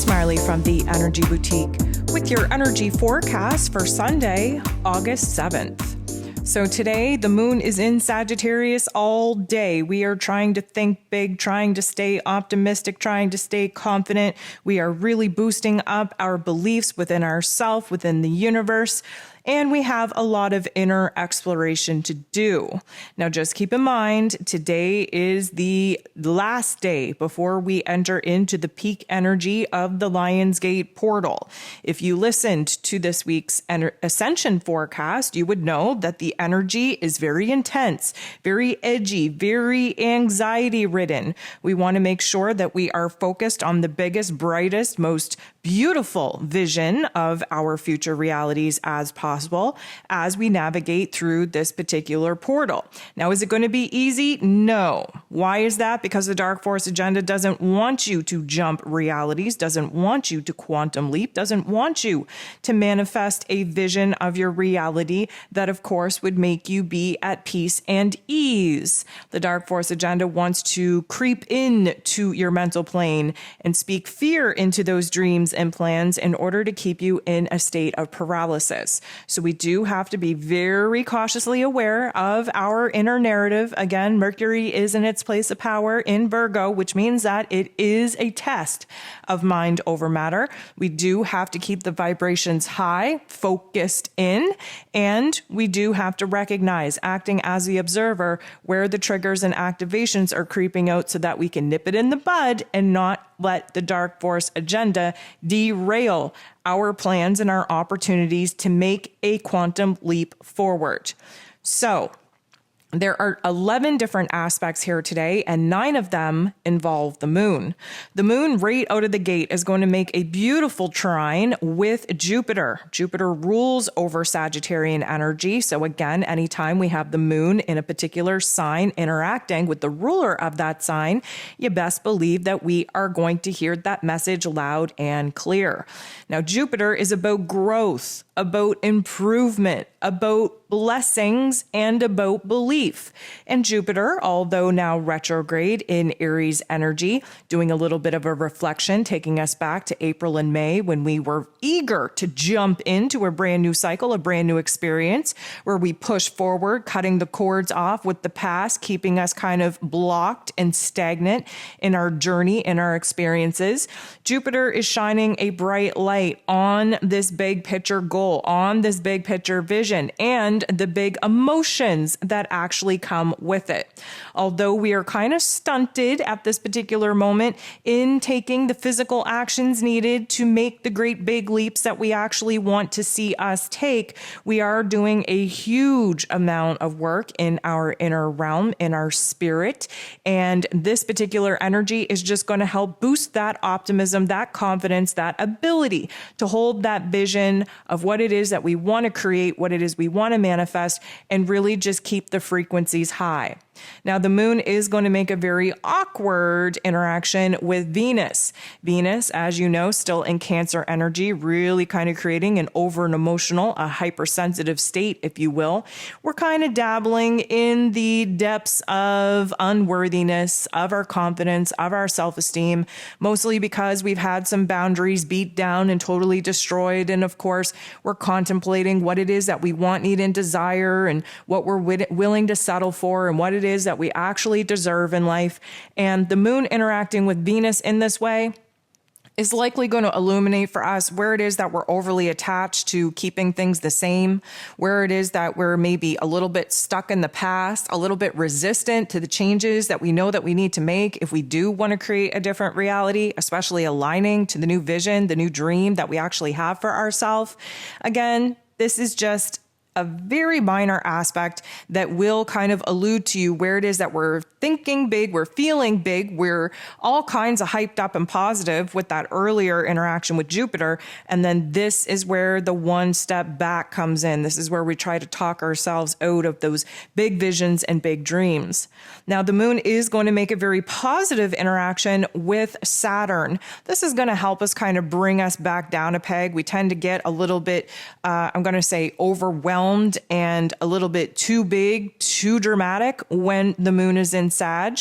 it's Marley from the Energy Boutique with your energy forecast for Sunday, August 7th. So today, the moon is in Sagittarius all day. We are trying to think big, trying to stay optimistic, trying to stay confident. We are really boosting up our beliefs within ourselves, within the universe. And we have a lot of inner exploration to do. Now, just keep in mind, today is the last day before we enter into the peak energy of the Lionsgate portal. If you listened to this week's ascension forecast, you would know that the energy is very intense, very edgy, very anxiety ridden. We want to make sure that we are focused on the biggest, brightest, most beautiful vision of our future realities as possible as we navigate through this particular portal. Now, is it going to be easy? No. Why is that? Because the Dark Force agenda doesn't want you to jump realities, doesn't want you to quantum leap, doesn't want you to manifest a vision of your reality that, of course, would make you be at peace and ease. The Dark Force agenda wants to creep in to your mental plane and speak fear into those dreams and plans in order to keep you in a state of paralysis. So we do have to be very cautiously aware of our inner narrative. Again, Mercury is in its place of power in Virgo, which means that it is a test of mind over matter. We do have to keep the vibrations high, focused in, and we do have to recognize, acting as the observer, where the triggers and activations are creeping out so that we can nip it in the bud and not let the Dark Force agenda derail our plans and our opportunities to make a quantum leap forward. So, there are 11 different aspects here today, and 9 of them involve the moon. The moon right out of the gate is going to make a beautiful trine with Jupiter. Jupiter rules over Sagittarian energy. So again, anytime we have the moon in a particular sign interacting with the ruler of that sign, you best believe that we are going to hear that message loud and clear. Now, Jupiter is about growth, about improvement, about blessings, and about belief. And Jupiter, although now retrograde in Aries energy, doing a little bit of a reflection, taking us back to April and May when we were eager to jump into a brand new cycle, a brand new experience, where we push forward, cutting the cords off with the past, keeping us kind of blocked and stagnant in our journey, in our experiences. Jupiter is shining a bright light on this big picture goal, on this big picture vision, and the big emotions that actually come with it. Although we are kind of stunted at this particular moment in taking the physical actions needed to make the great big leaps that we actually want to see us take, we are doing a huge amount of work in our inner realm, in our spirit. And this particular energy is just going to help boost that optimism, that confidence, that ability to hold that vision of what it is that we want to create, what it is we want to manifest, and really just keep the frequencies high. Now, the moon is going to make a very awkward interaction with Venus. Venus, as you know, still in Cancer energy, really kind of creating an over and emotional, a hypersensitive state, if you will. We're kind of dabbling in the depths of unworthiness, of our confidence, of our self-esteem, mostly because we've had some boundaries beat down and totally destroyed. And of course, we're contemplating what it is that we want, need, and desire, and what we're willing to settle for, and what it is that we actually deserve in life. And the moon interacting with Venus in this way is likely going to illuminate for us where it is that we're overly attached to keeping things the same, where it is that we're maybe a little bit stuck in the past, a little bit resistant to the changes that we know that we need to make if we do want to create a different reality, especially aligning to the new vision, the new dream that we actually have for ourselves. Again, this is just a very minor aspect that will kind of allude to you where it is that we're thinking big, we're feeling big, we're all kinds of hyped up and positive with that earlier interaction with Jupiter. And then this is where the one step back comes in. This is where we try to talk ourselves out of those big visions and big dreams. Now, the moon is going to make a very positive interaction with Saturn. This is going to help us kind of bring us back down a peg. We tend to get a little bit, I'm going to say, overwhelmed overwhelmed and a little bit too big, too dramatic when the moon is in Sag,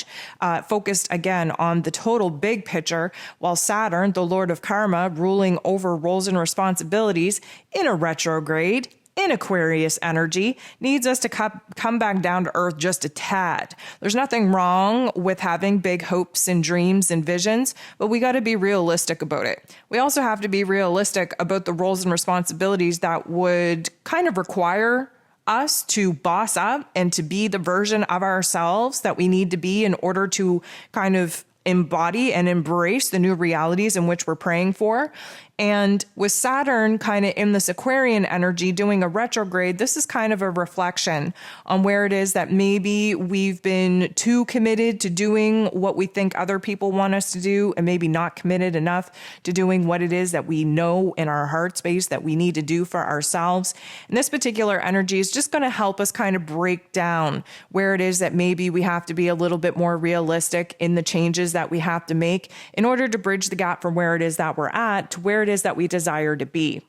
focused again on the total big picture, while Saturn, the Lord of Karma, ruling over roles and responsibilities in a retrograde, in Aquarius energy, needs us to come back down to earth just a tad. There's nothing wrong with having big hopes and dreams and visions, but we got to be realistic about it. We also have to be realistic about the roles and responsibilities that would kind of require us to boss up and to be the version of ourselves that we need to be in order to kind of embody and embrace the new realities in which we're praying for. And with Saturn kind of in this Aquarian energy doing a retrograde, this is kind of a reflection on where it is that maybe we've been too committed to doing what we think other people want us to do, and maybe not committed enough to doing what it is that we know in our heart space that we need to do for ourselves. And this particular energy is just going to help us kind of break down where it is that maybe we have to be a little bit more realistic in the changes that we have to make in order to bridge the gap from where it is that we're at to where it is that we desire to be.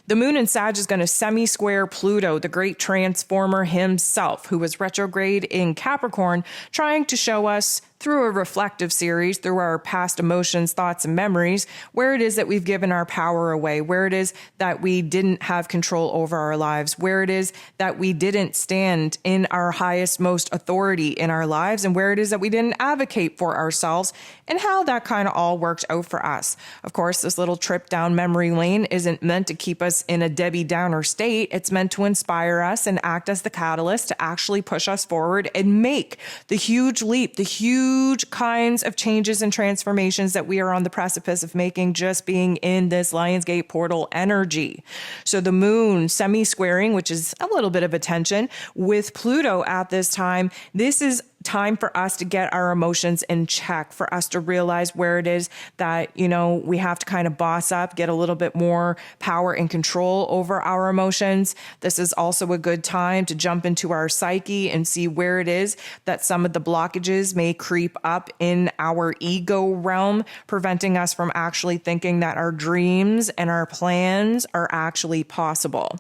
The moon in Sag is going to semi-square Pluto, the great transformer himself, who was retrograde in Capricorn, trying to show us through a reflective series, through our past emotions, thoughts, and memories, where it is that we've given our power away, where it is that we didn't have control over our lives, where it is that we didn't stand in our highest, most authority in our lives, and where it is that we didn't advocate for ourselves, and how that kind of all worked out for us. Of course, this little trip down memory lane isn't meant to keep us in a Debbie Downer state. It's meant to inspire us and act as the catalyst to actually push us forward and make the huge leap, the huge kinds of changes and transformations that we are on the precipice of making, just being in this Lionsgate portal energy. So the moon semi-squaring, which is a little bit of a tension with Pluto at this time, this is time for us to get our emotions in check, for us to realize where it is that, we have to kind of boss up, get a little bit more power and control over our emotions. This is also a good time to jump into our psyche and see where it is that some of the blockages may creep up in our ego realm, preventing us from actually thinking that our dreams and our plans are actually possible.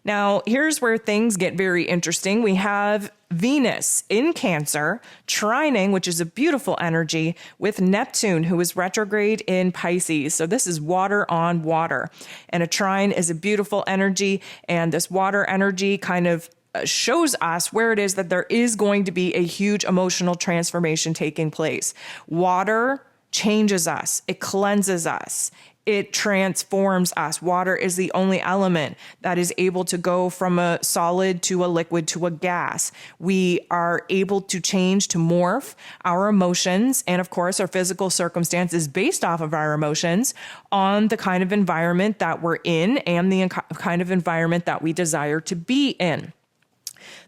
Now, here's where things get very interesting. We have Venus in Cancer, trining, which is a beautiful energy, with Neptune, who is retrograde in Pisces. So this is water on water. And a trine is a beautiful energy. And this water energy kind of shows us where it is that there is going to be a huge emotional transformation taking place. Water changes us. It cleanses us. It transforms us. Water is the only element that is able to go from a solid to a liquid to a gas. We are able to change, to morph our emotions and, of course, our physical circumstances based off of our emotions on the kind of environment that we're in and the kind of environment that we desire to be in.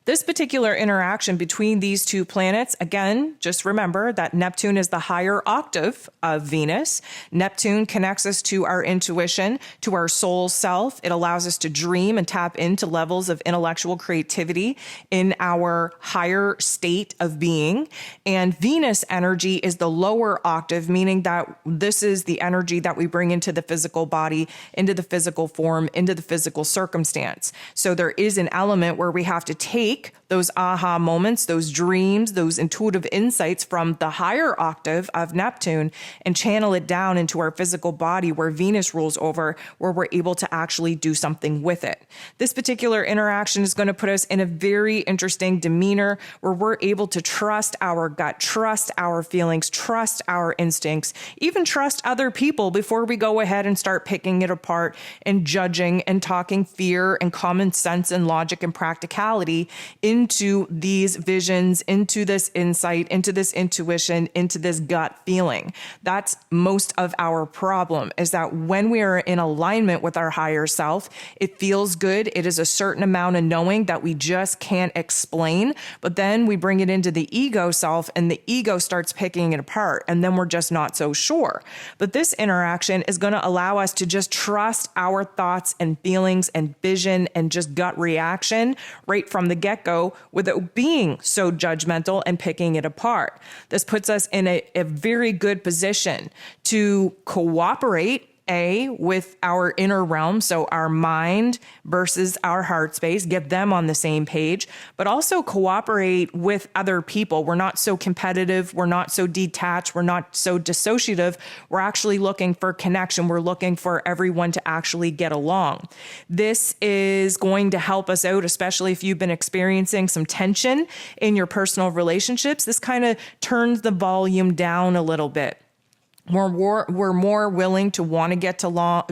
This particular interaction between these two planets, again, just remember that Neptune is the higher octave of Venus. Neptune connects us to our intuition, to our soul self. It allows us to dream and tap into levels of intellectual creativity in our higher state of being. And Venus energy is the lower octave, meaning that this is the energy that we bring into the physical body, into the physical form, into the physical circumstance. So there is an element where we have to take those aha moments, those dreams, those intuitive insights from the higher octave of Neptune and channel it down into our physical body where Venus rules over, where we're able to actually do something with it. This particular interaction is going to put us in a very interesting demeanor where we're able to trust our gut, trust our feelings, trust our instincts, even trust other people before we go ahead and start picking it apart and judging and talking fear and common sense and logic and practicality into these visions, into this insight, into this intuition, into this gut feeling. That's most of our problem, is that when we are in alignment with our higher self, it feels good. It is a certain amount of knowing that we just can't explain, but then we bring it into the ego self and the ego starts picking it apart, and then we're just not so sure. But this interaction is going to allow us to just trust our thoughts and feelings and vision and just gut reaction right from the get-go without being so judgmental and picking it apart. This puts us in a very good position to cooperate with our inner realm, so our mind versus our heart space, get them on the same page, but also cooperate with other people. We're not so competitive. We're not so detached. We're not so dissociative. We're actually looking for connection. We're looking for everyone to actually get along. This is going to help us out, especially if you've been experiencing some tension in your personal relationships. This kind of turns the volume down a little bit. We're more willing to want to get along.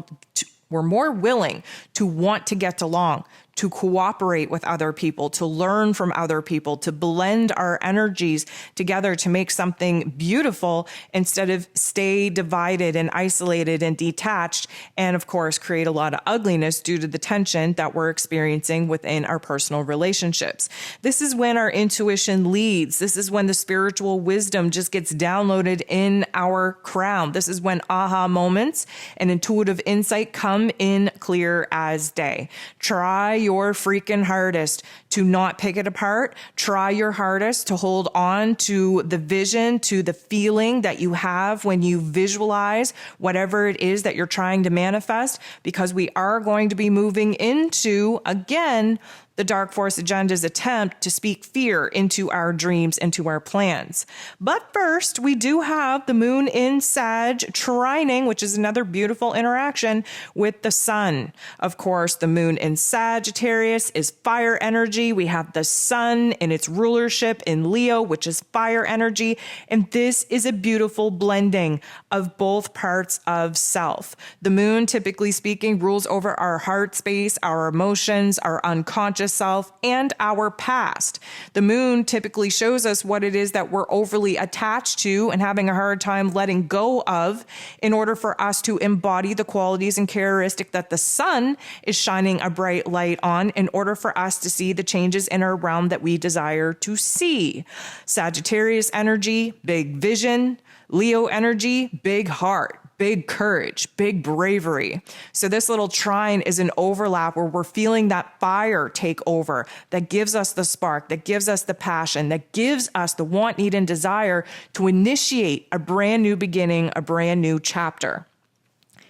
We're more willing to want to get along, to cooperate with other people, to learn from other people, to blend our energies together to make something beautiful instead of stay divided and isolated and detached, and of course, create a lot of ugliness due to the tension that we're experiencing within our personal relationships. This is when our intuition leads. This is when the spiritual wisdom just gets downloaded in our crown. This is when aha moments and intuitive insight come in clear as day. Try your freaking hardest to not pick it apart. Try your hardest to hold on to the vision, to the feeling that you have when you visualize whatever it is that you're trying to manifest, because we are going to be moving into, again, the Dark Force Agenda's attempt to speak fear into our dreams, into our plans. But first, we do have the moon in Sag trining, which is another beautiful interaction with the sun. Of course, the moon in Sagittarius is fire energy. We have the sun in its rulership in Leo, which is fire energy. And this is a beautiful blending of both parts of self. The moon, typically speaking, rules over our heart space, our emotions, our unconscious self, and our past. The moon typically shows us what it is that we're overly attached to and having a hard time letting go of in order for us to embody the qualities and characteristics that the sun is shining a bright light on in order for us to see the changes in our realm that we desire to see. Sagittarius energy, big vision. Leo energy, big heart, big courage, big bravery. So this little trine is an overlap where we're feeling that fire take over, that gives us the spark, that gives us the passion, that gives us the want, need, and desire to initiate a brand new beginning, a brand new chapter.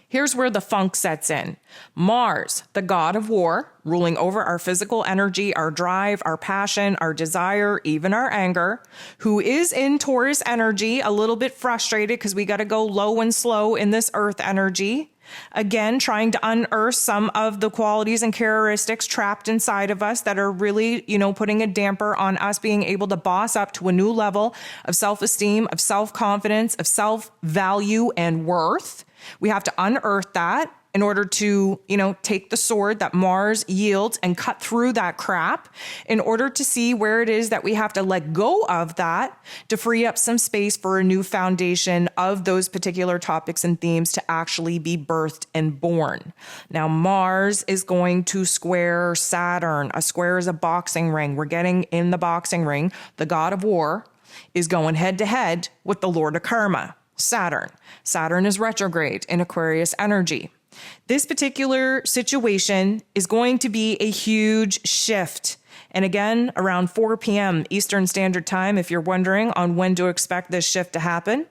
Here's where the funk sets in. Mars, the god of war, ruling over our physical energy, our drive, our passion, our desire, even our anger, who is in Taurus energy, a little bit frustrated because we got to go low and slow in this earth energy. Again, trying to unearth some of the qualities and characteristics trapped inside of us that are really, putting a damper on us being able to boss up to a new level of self-esteem, of self-confidence, of self-value and worth. We have to unearth that in order to, take the sword that Mars yields and cut through that crap in order to see where it is that we have to let go of that to free up some space for a new foundation of those particular topics and themes to actually be birthed and born. Now, Mars is going to square Saturn. A square is a boxing ring. We're getting in the boxing ring. The god of war is going head to head with the Lord of Karma, Saturn. Saturn is retrograde in Aquarius energy. This particular situation is going to be a huge shift. And again, around 4 p.m. Eastern Standard Time, if you're wondering on when to expect this shift to happen,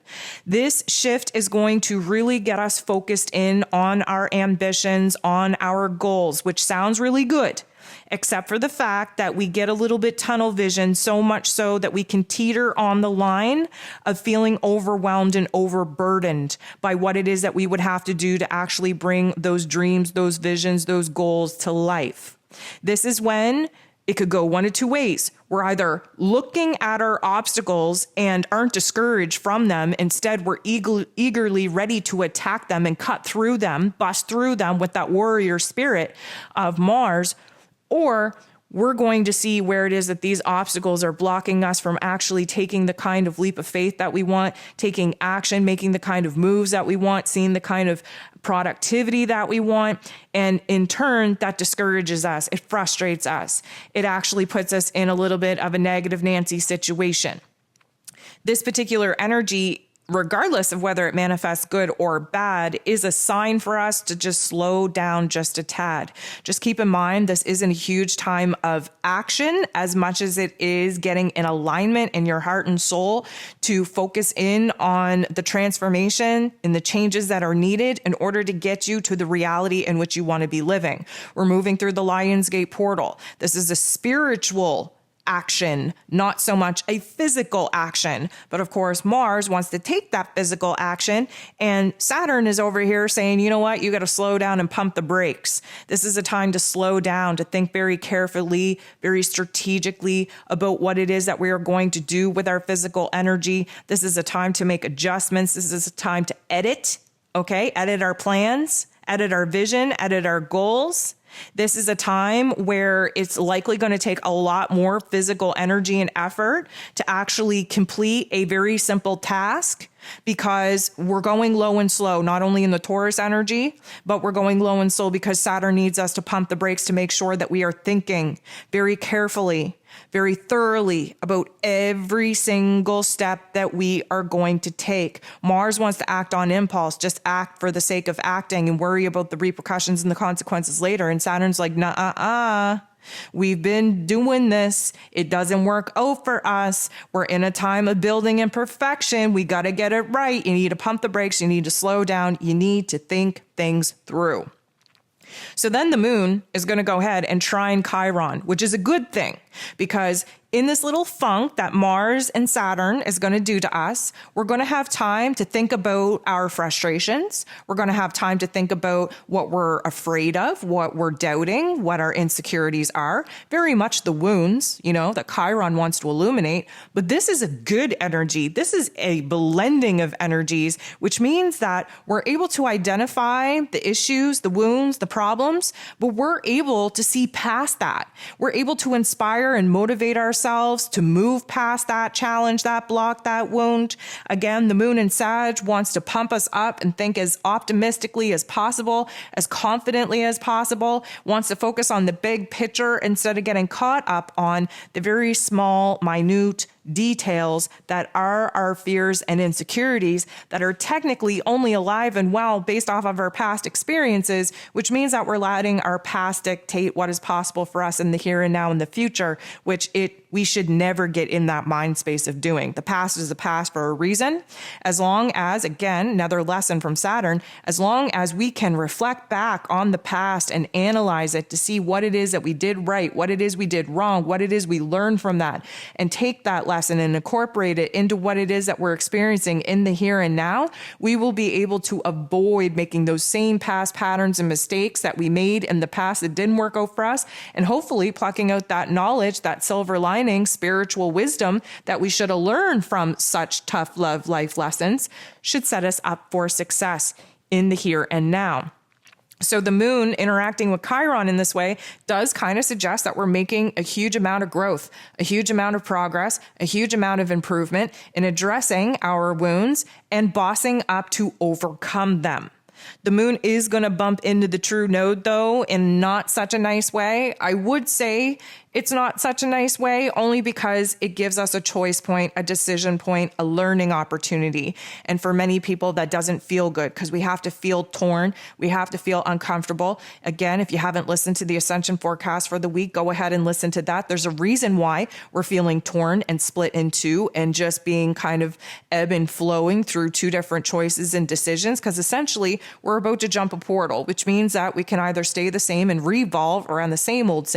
this shift is going to really get us focused in on our ambitions, on our goals, which sounds really good, except for the fact that we get a little bit tunnel vision, so much so that we can teeter on the line of feeling overwhelmed and overburdened by what it is that we would have to do to actually bring those dreams, those visions, those goals to life. This is when it could go one of two ways. We're either looking at our obstacles and aren't discouraged from them. Instead, we're eagerly ready to attack them and cut through them, bust through them with that warrior spirit of Mars. Or we're going to see where it is that these obstacles are blocking us from actually taking the kind of leap of faith that we want, taking action, making the kind of moves that we want, seeing the kind of productivity that we want. And in turn, that discourages us. It frustrates us. It actually puts us in a little bit of a negative Nancy situation. This particular energy regardless of whether it manifests good or bad, is a sign for us to just slow down just a tad. Just keep in mind, this isn't a huge time of action as much as it is getting in alignment in your heart and soul to focus in on the transformation and the changes that are needed in order to get you to the reality in which you want to be living. We're moving through the Lion's Gate portal. This is a spiritual action, not so much a physical action. But of course, Mars wants to take that physical action, and Saturn is over here saying, you know what, you got to slow down and pump the brakes. This is a time to slow down, to think very carefully, very strategically about what it is that we are going to do with our physical energy. This is a time to make adjustments. This is a time to edit, okay? Edit our plans, edit our vision, edit our goals. This is a time where it's likely going to take a lot more physical energy and effort to actually complete a very simple task, because we're going low and slow, not only in the Taurus energy, but we're going low and slow because Saturn needs us to pump the brakes to make sure that we are thinking very carefully, very thoroughly about every single step that we are going to take. Mars wants to act on impulse, just act for the sake of acting and worry about the repercussions and the consequences later. And Saturn's like, nah, we've been doing this. It doesn't work out for us. We're in a time of building and perfection. We got to get it right. You need to pump the brakes. You need to slow down. You need to think things through. So then the moon is going to go ahead and trine Chiron, which is a good thing, because in this little funk that Mars and Saturn is going to do to us, we're going to have time to think about our frustrations. We're going to have time to think about what we're afraid of, what we're doubting, what our insecurities are. Very much the wounds, that Chiron wants to illuminate. But this is a good energy. This is a blending of energies, which means that we're able to identify the issues, the wounds, the problems, but we're able to see past that. We're able to inspire and motivate ourselves to move past that challenge, that block, that wound. Again, the moon in Sag wants to pump us up and think as optimistically as possible, as confidently as possible, wants to focus on the big picture instead of getting caught up on the very small, minute details that are our fears and insecurities that are technically only alive and well based off of our past experiences, which means that we're letting our past dictate what is possible for us in the here and now in the future, which we should never get in that mind space of doing. The past is the past for a reason. As long as, again, another lesson from Saturn, as long as we can reflect back on the past and analyze it to see what it is that we did right, what it is we did wrong, what it is we learned from that, and take that lesson and incorporate it into what it is that we're experiencing in the here and now, we will be able to avoid making those same past patterns and mistakes that we made in the past that didn't work out for us, and hopefully plucking out that knowledge, that silver lining, spiritual wisdom that we should have learned from such tough love life lessons should set us up for success in the here and now. So the moon interacting with Chiron in this way does kind of suggest that we're making a huge amount of growth, a huge amount of progress, a huge amount of improvement in addressing our wounds and bossing up to overcome them. The moon is going to bump into the true node, though, in not such a nice way. I would say it's not such a nice way, only because it gives us a choice point, a decision point, a learning opportunity. And for many people, that doesn't feel good because we have to feel torn. We have to feel uncomfortable. Again, if you haven't listened to the ascension forecast for the week, go ahead and listen to that. There's a reason why we're feeling torn and split in two and just being kind of ebb and flowing through two different choices and decisions, because essentially we're about to jump a portal, which means that we can either stay the same and revolve around the same old,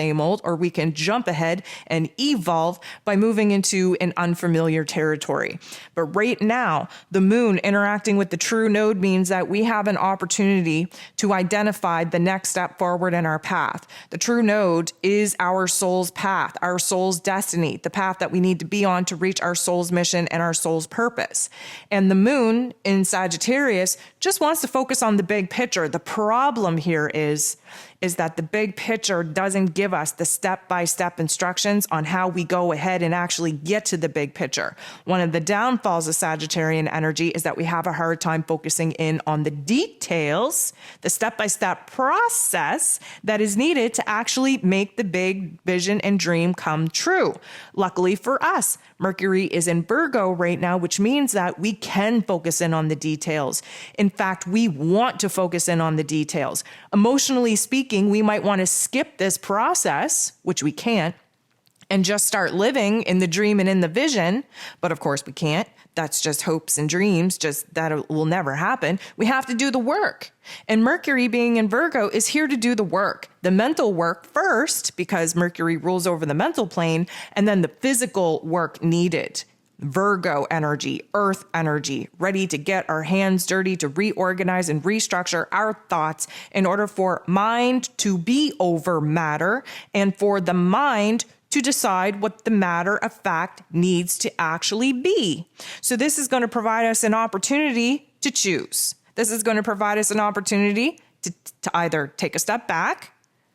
or we can jump ahead and evolve by moving into an unfamiliar territory. But right now, the moon interacting with the true node means that we have an opportunity to identify the next step forward in our path. The true node is our soul's path, our soul's destiny, the path that we need to be on to reach our soul's mission and our soul's purpose. And the moon in Sagittarius just wants to focus on the big picture. The problem here is is that the big picture doesn't give us the step-by-step instructions on how we go ahead and actually get to the big picture. One of the downfalls of Sagittarian energy is that we have a hard time focusing in on the details, the step-by-step process that is needed to actually make the big vision and dream come true. Luckily for us, Mercury is in Virgo right now, which means that we can focus in on the details. In fact, we want to focus in on the details. Emotionally speaking, we might want to skip this process, which we can't, and just start living in the dream and in the vision. But of course we can't. That's just hopes and dreams, just that will never happen. We have to do the work. And Mercury being in Virgo is here to do the work, the mental work first, because Mercury rules over the mental plane, and then the physical work needed. Virgo energy, earth energy, ready to get our hands dirty, to reorganize and restructure our thoughts in order for mind to be over matter and for the mind to decide what the matter of fact needs to actually be. So this is going to provide us an opportunity to choose. This is going to provide us an opportunity to either take a step back,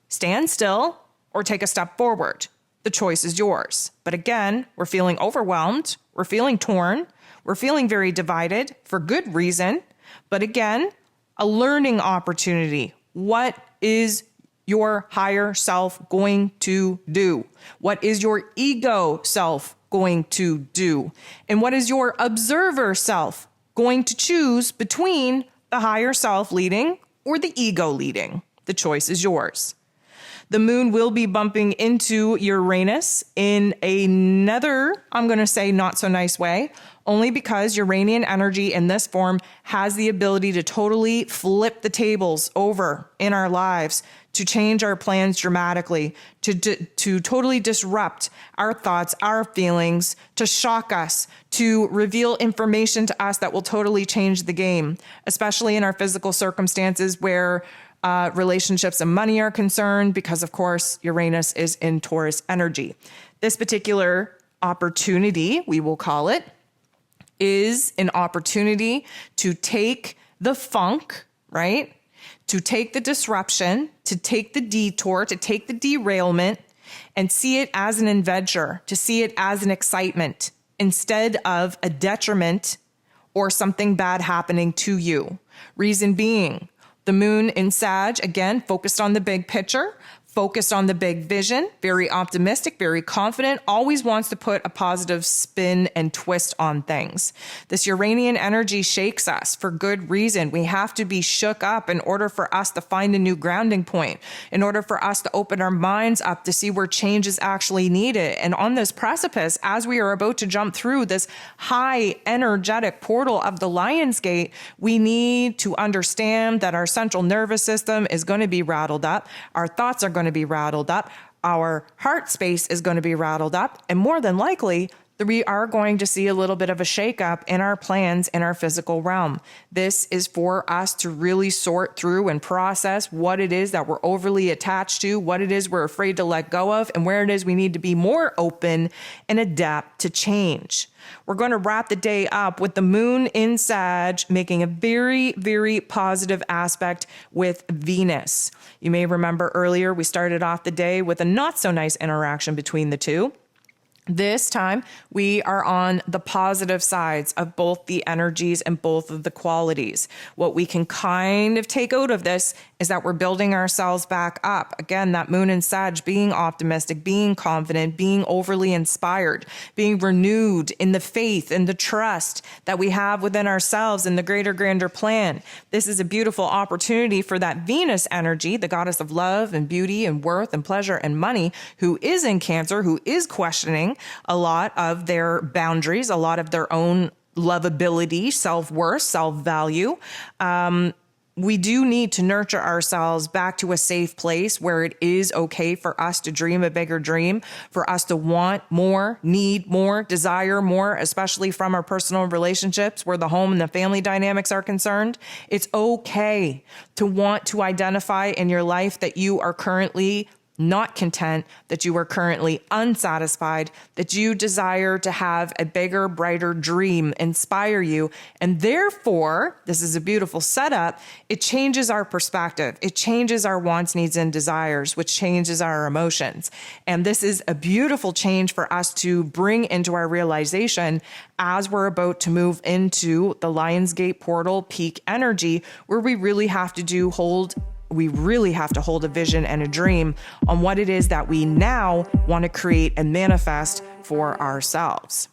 stand still, or take a step forward. The choice is yours. But again, we're feeling overwhelmed. We're feeling torn. We're feeling very divided for good reason. But again, a learning opportunity. What is your higher self going to do? What is your ego self going to do? And what is your observer self going to choose between the higher self leading or the ego leading? The choice is yours. The moon will be bumping into Uranus in another, I'm going to say, not so nice way, only because Uranian energy in this form has the ability to totally flip the tables over in our lives, to change our plans dramatically, to totally disrupt our thoughts, our feelings, to shock us, to reveal information to us that will totally change the game, especially in our physical circumstances where relationships and money are concerned, because of course Uranus is in Taurus energy. This particular opportunity, we will call it, is an opportunity to take the funk, right? To take the disruption, to take the detour, to take the derailment, and see it as an adventure, to see it as an excitement instead of a detriment or something bad happening to you. Reason being, the moon in Sag, again, focused on the big picture, focused on the big vision, very optimistic, very confident, always wants to put a positive spin and twist on things. This Uranian energy shakes us for good reason. We have to be shook up in order for us to find a new grounding point, in order for us to open our minds up to see where change is actually needed. And on this precipice, as we are about to jump through this high energetic portal of the Lion's Gate, we need to understand that our central nervous system is going to be rattled up. Our thoughts are going to be rattled up. Our heart space is going to be rattled up. And more than likely, we are going to see a little bit of a shakeup in our plans in our physical realm. This is for us to really sort through and process what it is that we're overly attached to, what it is we're afraid to let go of, and where it is we need to be more open and adapt to change. We're going to wrap the day up with the moon in Sag making a very, very positive aspect with Venus. You may remember earlier we started off the day with a not so nice interaction between the two. This time, we are on the positive sides of both the energies and both of the qualities. What we can kind of take out of this is that we're building ourselves back up. Again, that moon in Sag, being optimistic, being confident, being overly inspired, being renewed in the faith and the trust that we have within ourselves and the greater, grander plan. This is a beautiful opportunity for that Venus energy, the goddess of love and beauty and worth and pleasure and money, who is in Cancer, who is questioning a lot of their boundaries, a lot of their own lovability, self-worth, self-value. We do need to nurture ourselves back to a safe place where it is okay for us to dream a bigger dream, for us to want more, need more, desire more, especially from our personal relationships where the home and the family dynamics are concerned. It's okay to want to identify in your life that you are currently not content, that you are currently unsatisfied, that you desire to have a bigger, brighter dream inspire you. And therefore, this is a beautiful setup. It changes our perspective. It changes our wants, needs, and desires, which changes our emotions. And this is a beautiful change for us to bring into our realization as we're about to move into the Lionsgate portal peak energy, where we really have to hold a vision and a dream on what it is that we now want to create and manifest for ourselves.